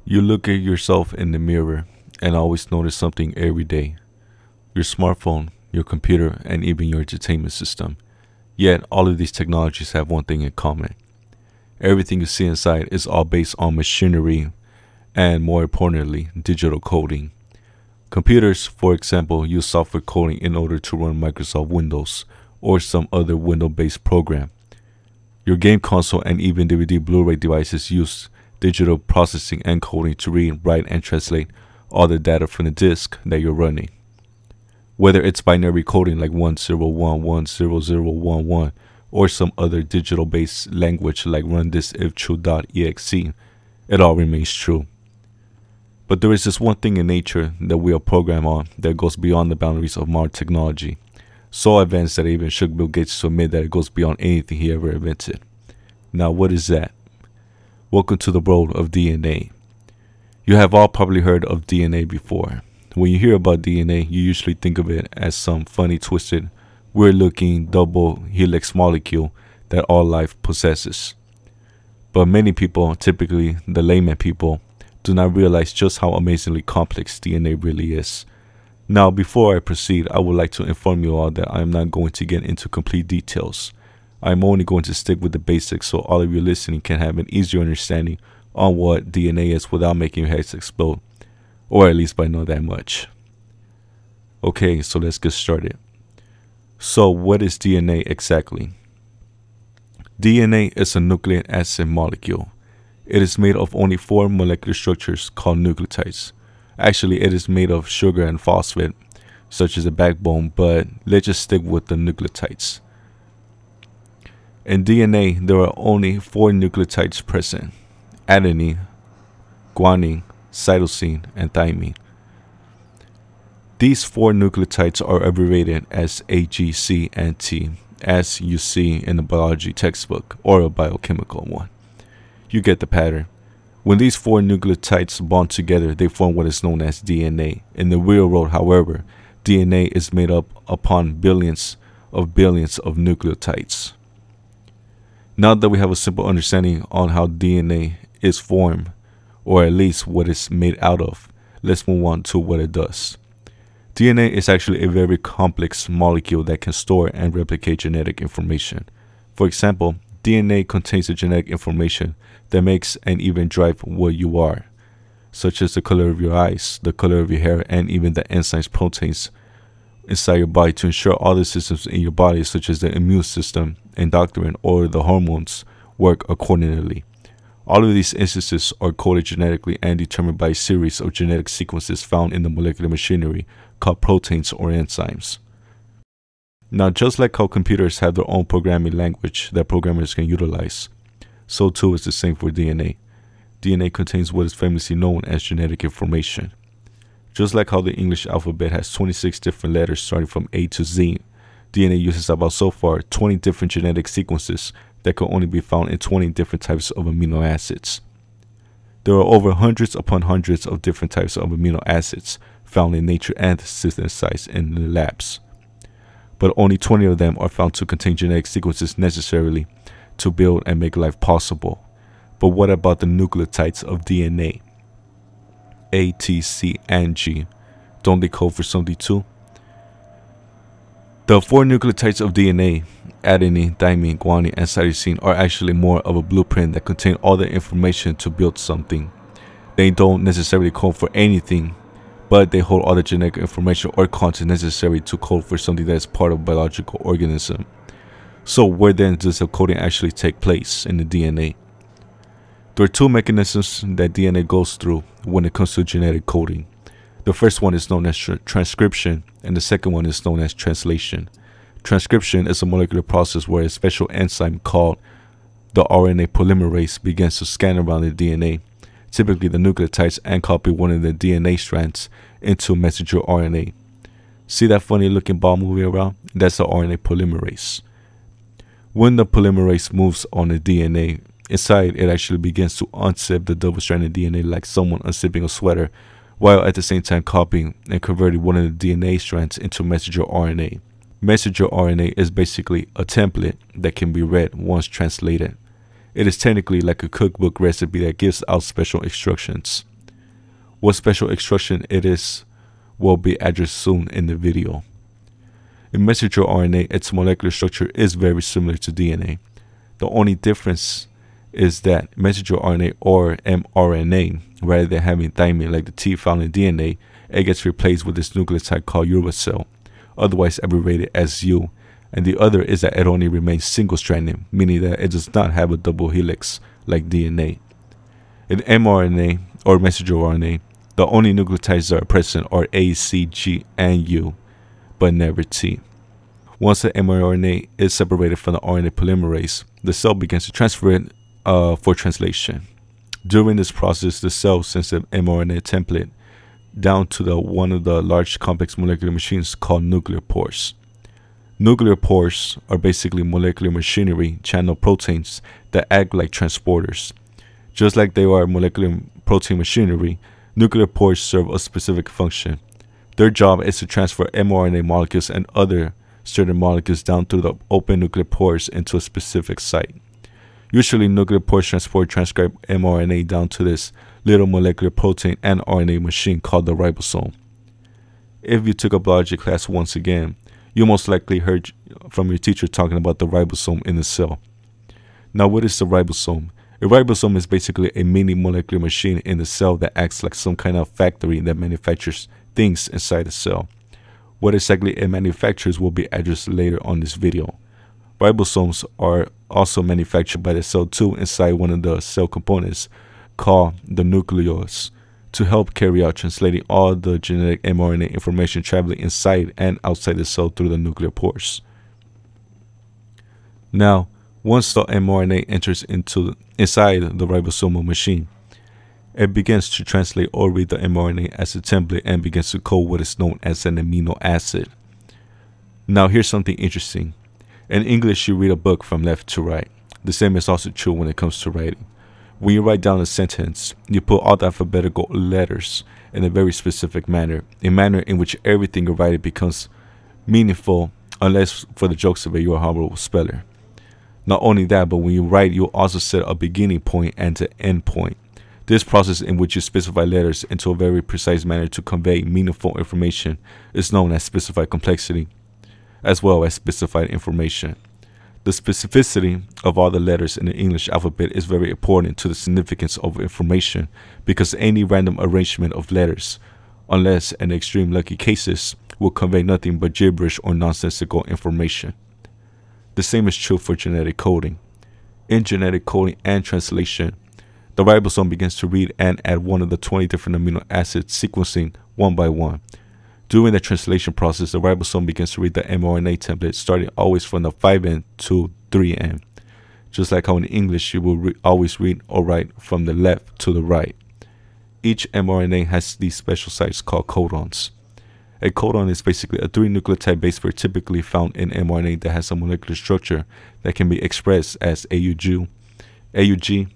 You look at yourself in the mirror and always notice something every day. Your smartphone, your computer, and even your entertainment system. Yet, all of these technologies have one thing in common. Everything you see inside is all based on machinery and, more importantly, digital coding. Computers, for example, use software coding in order to run Microsoft Windows or some other Windows-based program. Your game console and even DVD Blu-ray devices use digital processing and coding to read, write, and translate all the data from the disk that you're running. Whether it's binary coding like 10110011 or some other digital-based language like runThisIfTrue.exe, it all remains true. But there is this one thing in nature that we are programmed on that goes beyond the boundaries of modern technology, so advanced that it even shook Bill Gates to admit that it goes beyond anything he ever invented. Now, what is that? Welcome to the world of DNA. You have all probably heard of DNA before. When you hear about DNA, you usually think of it as some funny, twisted, weird-looking double helix molecule that all life possesses. But many people, typically the layman people, do not realize just how amazingly complex DNA really is. Now, before I proceed, I would like to inform you all that I am not going to get into complete details. I am only going to stick with the basics so all of you listening can have an easier understanding on what DNA is without making your heads explode, or at least by knowing that much. Okay, so let's get started. So what is DNA exactly? DNA is a nucleic acid molecule. It is made of only 4 molecular structures called nucleotides. Actually, it is made of sugar and phosphate, such as the backbone, but let's just stick with the nucleotides. In DNA, there are only 4 nucleotides present: adenine, guanine, cytosine, and thymine. These 4 nucleotides are abbreviated as A, G, C, and T, as you see in the biology textbook or a biochemical one. You get the pattern. When these 4 nucleotides bond together, they form what is known as DNA. In the real world, however, DNA is made up upon billions of nucleotides. Now that we have a simple understanding on how DNA is formed, or at least what it's made out of, let's move on to what it does. DNA is actually a very complex molecule that can store and replicate genetic information. For example, DNA contains the genetic information that makes and even drive what you are, such as the color of your eyes, the color of your hair, and even the enzymes, proteins inside your body to ensure all the systems in your body, such as the immune system, endocrine, or the hormones, work accordingly. All of these instances are coded genetically and determined by a series of genetic sequences found in the molecular machinery called proteins or enzymes. Now, just like how computers have their own programming language that programmers can utilize, so too is the same for DNA. DNA contains what is famously known as genetic information. Just like how the English alphabet has 26 different letters starting from A to Z, DNA uses about so far 20 different genetic sequences that can only be found in 20 different types of amino acids. There are over hundreds upon hundreds of different types of amino acids found in nature and synthesized in the labs. But only 20 of them are found to contain genetic sequences necessarily to build and make life possible. But what about the nucleotides of DNA? A, T, C, and G. Don't they code for something too? The 4 nucleotides of DNA, adenine, thymine, guanine, and cytosine, are actually more of a blueprint that contain all the information to build something. They don't necessarily code for anything, but they hold all the genetic information or content necessary to code for something that is part of a biological organism. So where then does the coding actually take place in the DNA? There are 2 mechanisms that DNA goes through when it comes to genetic coding. The first one is known as transcription, and the second one is known as translation. Transcription is a molecular process where a special enzyme called the RNA polymerase begins to scan around the DNA, typically the nucleotides, and copy one of the DNA strands into messenger RNA. See that funny looking ball moving around? That's the RNA polymerase. When the polymerase moves on the DNA, inside it actually begins to unzip the double-stranded DNA like someone unzipping a sweater, while at the same time copying and converting one of the DNA strands into messenger RNA. Messenger RNA is basically a template that can be read once translated. It is technically like a cookbook recipe that gives out special instructions. What special instruction it is will be addressed soon in the video. In messenger RNA, its molecular structure is very similar to DNA. The only difference is that messenger RNA, or mRNA, rather than having thymine like the T found in DNA, it gets replaced with this nucleotide called uracil, otherwise abbreviated as U, and the other is that it only remains single-stranded, meaning that it does not have a double helix like DNA. In mRNA, or messenger RNA, the only nucleotides that are present are A, C, G, and U, but never T. Once the mRNA is separated from the RNA polymerase, the cell begins to transfer it for translation. During this process, the cell sends the mRNA template down to one of the large complex molecular machines called nuclear pores. Nuclear pores are basically molecular machinery channel proteins that act like transporters. Just like they are molecular protein machinery, nuclear pores serve a specific function. Their job is to transfer mRNA molecules and other certain molecules down through the open nuclear pores into a specific site. Usually, nuclear pores transport transcribed mRNA down to this little molecular protein and RNA machine called the ribosome. If you took a biology class once again, you most likely heard from your teacher talking about the ribosome in the cell. Now, what is the ribosome? A ribosome is basically a mini molecular machine in the cell that acts like some kind of factory that manufactures things inside the cell. What exactly it manufactures will be addressed later on this video. Ribosomes are also manufactured by the cell too inside one of the cell components called the nucleus to help carry out translating all the genetic mRNA information traveling inside and outside the cell through the nuclear pores. Now, once the mRNA enters inside the ribosomal machine, it begins to translate or read the mRNA as a template and begins to code what is known as an amino acid. Now, here's something interesting. In English, you read a book from left to right. The same is also true when it comes to writing. When you write down a sentence, you put all the alphabetical letters in a very specific manner, a manner in which everything you write becomes meaningful, unless for the jokes of it, you're a horrible speller. Not only that, but when you write, you also set a beginning point and an end point. This process in which you specify letters into a very precise manner to convey meaningful information is known as specified complexity, as well as specified information. The specificity of all the letters in the English alphabet is very important to the significance of information because any random arrangement of letters, unless in extreme lucky cases, will convey nothing but gibberish or nonsensical information. The same is true for genetic coding. In genetic coding and translation, the ribosome begins to read and add one of the 20 different amino acids sequencing one by one. During the translation process, the ribosome begins to read the mRNA template, starting always from the 5' to 3'. Just like how in English you will always read or write from the left to the right. Each mRNA has these special sites called codons. A codon is basically a 3-nucleotide base pair typically found in mRNA that has a molecular structure that can be expressed as AUG, UAG,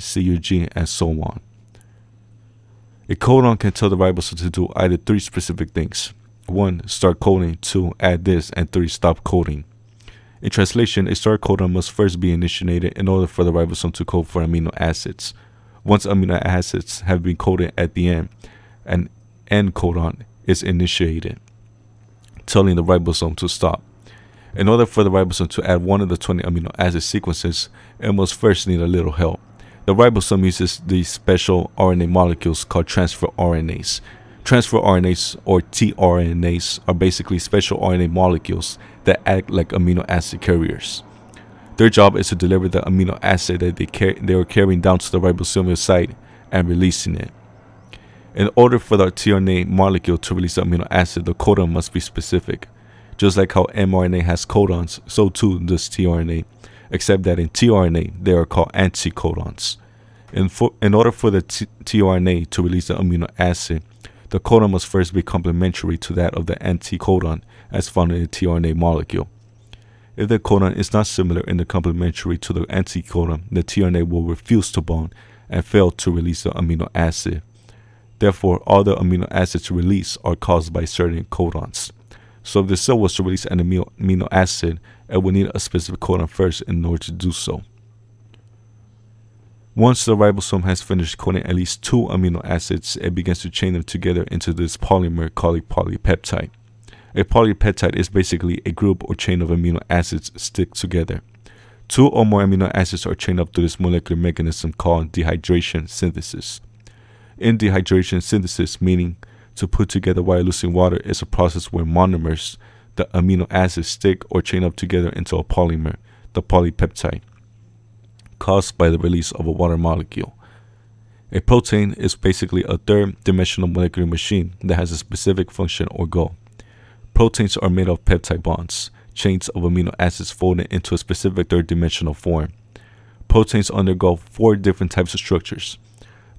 CUG, and so on. A codon can tell the ribosome to do either 3 specific things. 1. Start coding. 2. Add this. And 3. Stop coding. In translation, a start codon must first be initiated in order for the ribosome to code for amino acids. Once amino acids have been coded at the end, an end codon is initiated, telling the ribosome to stop. In order for the ribosome to add one of the 20 amino acid sequences, it must first need a little help. The ribosome uses these special RNA molecules called transfer RNAs. Transfer RNAs, or tRNAs, are basically special RNA molecules that act like amino acid carriers. Their job is to deliver the amino acid that they are carrying down to the ribosomal site and releasing it. In order for the tRNA molecule to release the amino acid, the codon must be specific. Just like how mRNA has codons, so too does tRNA, except that in tRNA, they are called anticodons. In order for the tRNA to release the amino acid, the codon must first be complementary to that of the anticodon as found in the tRNA molecule. If the codon is not similar in the complementary to the anticodon, the tRNA will refuse to bond and fail to release the amino acid. Therefore, all the amino acids released are caused by certain codons. So if the cell was to release an amino acid, it would need a specific codon first in order to do so. Once the ribosome has finished coding at least 2 amino acids, it begins to chain them together into this polymer called a polypeptide. A polypeptide is basically a group or chain of amino acids stick together. 2 or more amino acids are chained up through this molecular mechanism called dehydration synthesis. In dehydration synthesis, meaning to put together while losing water, is a process where monomers, the amino acids, stick or chain up together into a polymer, the polypeptide, caused by the release of a water molecule. A protein is basically a third-dimensional molecular machine that has a specific function or goal. Proteins are made of peptide bonds, chains of amino acids folded into a specific third-dimensional form. Proteins undergo 4 different types of structures.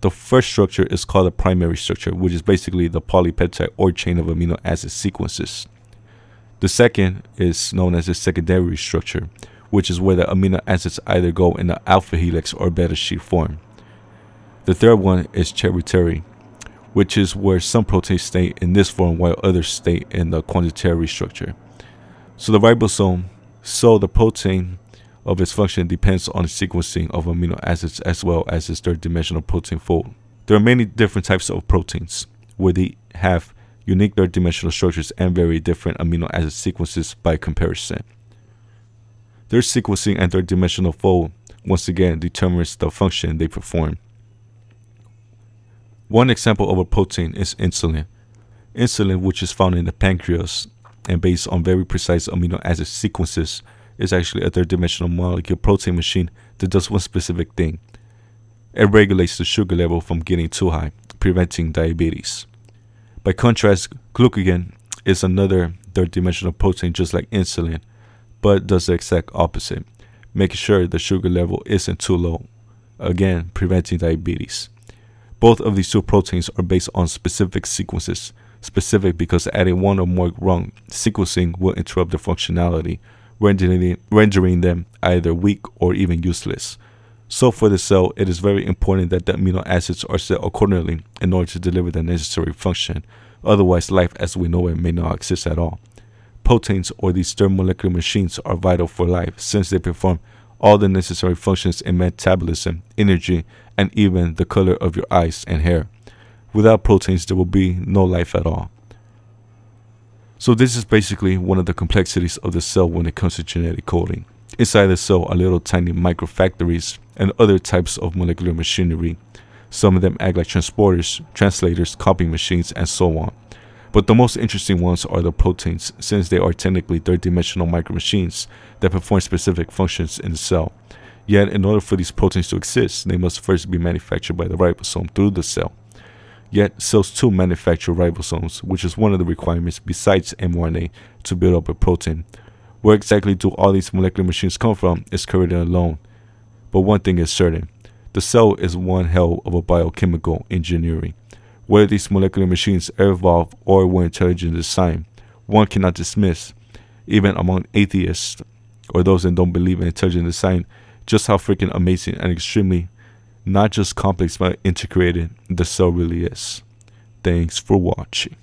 The first structure is called the primary structure, which is basically the polypeptide or chain of amino acid sequences. The second is known as the secondary structure, which is where the amino acids either go in the alpha helix or beta sheet form. The third one is tertiary, which is where some proteins stay in this form while others stay in the quaternary structure. So the ribosome, the protein of its function depends on the sequencing of amino acids as well as its third-dimensional protein fold. There are many different types of proteins where they have unique third-dimensional structures and very different amino acid sequences by comparison. Their sequencing and third-dimensional fold once again determines the function they perform. One example of a protein is insulin. Insulin, which is found in the pancreas and based on very precise amino acid sequences, is actually a third-dimensional molecule protein machine that does one specific thing. It regulates the sugar level from getting too high, preventing diabetes. By contrast, glucagon is another third-dimensional protein just like insulin, but does the exact opposite, making sure the sugar level isn't too low, again preventing diabetes. Both of these 2 proteins are based on specific sequences, specific because adding one or more wrong sequencing will interrupt their functionality, rendering them either weak or even useless. So for the cell, it is very important that the amino acids are set accordingly in order to deliver the necessary function. Otherwise, life as we know it may not exist at all. Proteins, or these third molecular machines, are vital for life since they perform all the necessary functions in metabolism, energy, and even the color of your eyes and hair. Without proteins, there will be no life at all. So this is basically one of the complexities of the cell when it comes to genetic coding. Inside the cell are little tiny microfactories and other types of molecular machinery. Some of them act like transporters, translators, copying machines, and so on. But the most interesting ones are the proteins, since they are technically third-dimensional micromachines that perform specific functions in the cell. Yet, in order for these proteins to exist, they must first be manufactured by the ribosome through the cell. Yet, cells too manufacture ribosomes, which is one of the requirements besides mRNA to build up a protein. Where exactly do all these molecular machines come from is currently unknown. But one thing is certain, the cell is one hell of a biochemical engineering. Whether these molecular machines evolve or were intelligent design, one cannot dismiss, even among atheists or those that don't believe in intelligent design, just how freaking amazing and extremely not just complex but integrated the cell really is. Thanks for watching.